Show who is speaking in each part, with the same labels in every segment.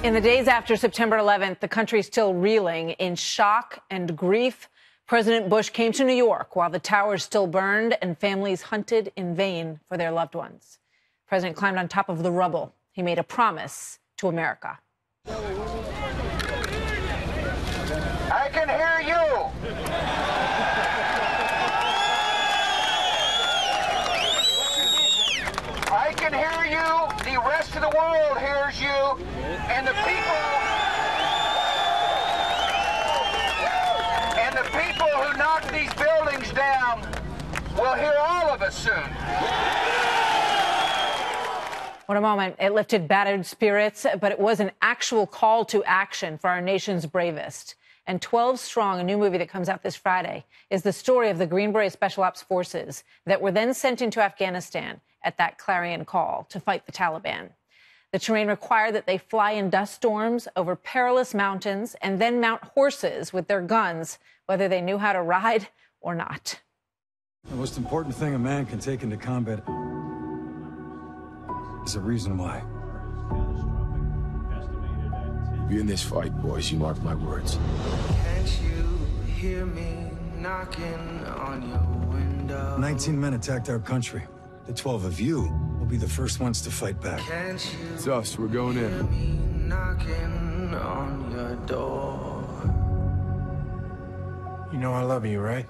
Speaker 1: In the days after September 11th, the country is still reeling in shock and grief. President Bush came to New York while the towers still burned and families hunted in vain for their loved ones. The president climbed on top of the rubble. He made a promise to America.
Speaker 2: I can hear you. I can hear you. The rest of the world hears you. And the people who knock these buildings down will hear all of us soon.
Speaker 1: What a moment. It lifted battered spirits, but it was an actual call to action for our nation's bravest. And 12 Strong, a new movie that comes out this Friday, is the story of the Green Beret Special Ops Forces that were then sent into Afghanistan at that clarion call to fight the Taliban. The terrain required that they fly in dust storms over perilous mountains and then mount horses with their guns, whether they knew how to ride or not.
Speaker 3: The most important thing a man can take into combat is a reason why.
Speaker 4: Be in this fight, boys. You mark my words.
Speaker 5: Can't you hear me knocking on your window?
Speaker 3: 19 men attacked our country. The 12 of you will be the first ones to fight back.
Speaker 5: Can't you
Speaker 4: It's us. We're going
Speaker 5: hear
Speaker 4: in.
Speaker 5: me knocking on your door?
Speaker 6: You know I love you, right?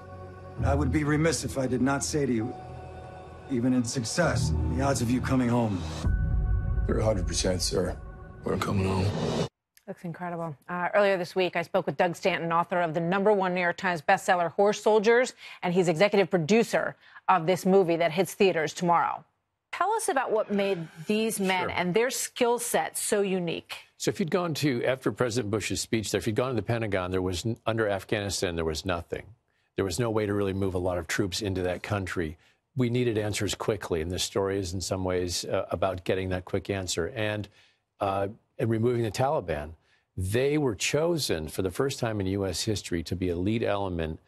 Speaker 3: I would be remiss if I did not say to you, even in success, the odds of you coming home.
Speaker 4: You're 100%, sir. We're coming home.
Speaker 1: Looks incredible. Earlier this week, I spoke with Doug Stanton, author of the #1 New York Times bestseller, Horse Soldiers, and he's executive producer of this movie that hits theaters tomorrow. Tell us about what made these men and their skill set so unique.
Speaker 7: So if you'd gone to, after President Bush's speech there, if you'd gone to the Pentagon, there was, under Afghanistan, there was nothing. There was no way to really move a lot of troops into that country. We needed answers quickly, and this story is in some ways about getting that quick answer. And removing the Taliban. They were chosen for the first time in U.S. history to be a lead element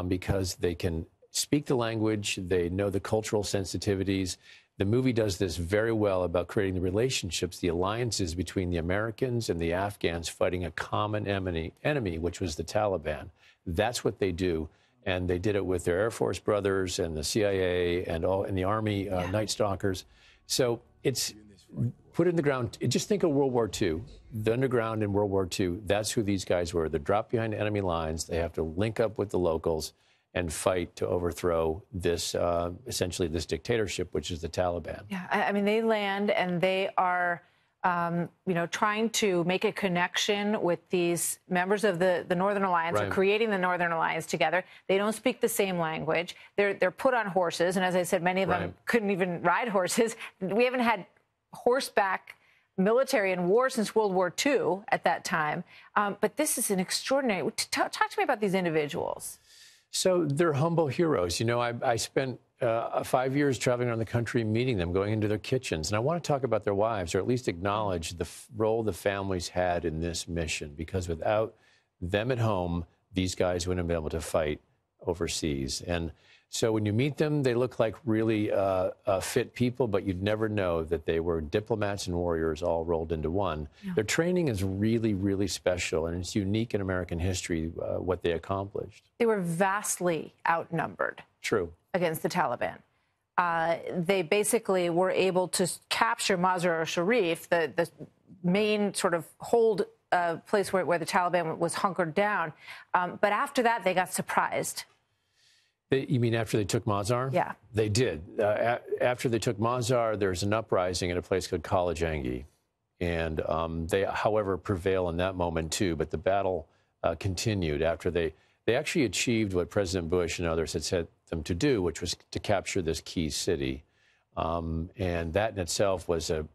Speaker 7: because they can speak the language, they know the cultural sensitivities. The movie does this very well about creating the relationships, the alliances between the Americans and the Afghans fighting a common enemy, which was the Taliban. That's what they do. And they did it with their Air Force brothers and the CIA and the Army Night Stalkers. So it's put in the ground. Just think of World War II. The underground in World War II, that's who these guys were. They're dropped behind enemy lines. They have to link up with the locals and fight to overthrow this, essentially this dictatorship, which is the Taliban.
Speaker 1: Yeah, I mean, they land and they are, trying to make a connection with these members of the Northern Alliance, or creating the Northern Alliance together. They don't speak the same language. They're put on horses, and as I said, many of them couldn't even ride horses. We haven't had horseback military in war since World War II at that time. But this is an extraordinary. Talk to me about these individuals.
Speaker 7: So they're humble heroes. You know, I spent 5 years traveling around the country, meeting them, going into their kitchens. And I want to talk about their wives, or at least acknowledge the role the families had in this mission, because without them at home, these guys wouldn't have been able to fight overseas. And so when you meet them, they look like really fit people, but you'd never know that they were diplomats and warriors all rolled into one. Yeah. Their training is really, really special, and it's unique in American history, what they accomplished.
Speaker 1: They were vastly outnumbered.
Speaker 7: True.
Speaker 1: Against the Taliban. They basically were able to capture Mazar-e-Sharif, the main sort of hold place where the Taliban was hunkered down. But after that, they got surprised.
Speaker 7: You mean after they took Mazar?
Speaker 1: Yeah.
Speaker 7: They did. After they took Mazar, there's an uprising at a place called Kalajangi. And they, however, prevail in that moment, too. But the battle continued after they actually achieved what President Bush and others had said them to do, which was to capture this key city. And that in itself was an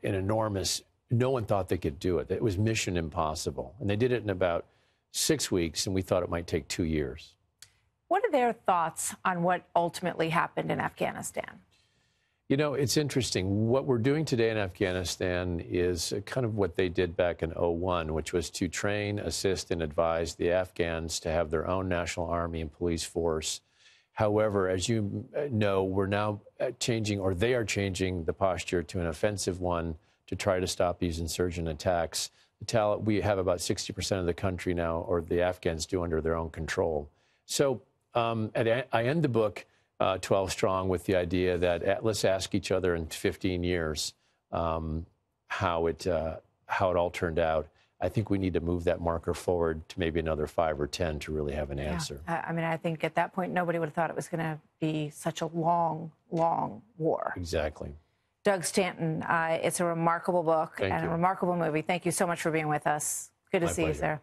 Speaker 7: enormous, no one thought they could do it. It was mission impossible. And they did it in about 6 weeks, and we thought it might take 2 years.
Speaker 1: What are their thoughts on what ultimately happened in Afghanistan?
Speaker 7: You know, it's interesting. What we're doing today in Afghanistan is kind of what they did back in 2001, which was to train, assist, and advise the Afghans to have their own national army and police force. However, as you know, we're now changing, or they are changing the posture to an offensive one, to try to stop these insurgent attacks. We have about 60% of the country now, or the Afghans do, under their own control. So I end the book 12 Strong with the idea that let's ask each other in 15 years how it all turned out. I think we need to move that marker forward to maybe another 5 or 10 to really have an answer.
Speaker 1: I mean, I think at that point, nobody would have thought it was going to be such a long, long war.
Speaker 7: Exactly.
Speaker 1: Doug Stanton, it's a remarkable book and a remarkable movie. Thank you so much for being with us. Good to see you, sir.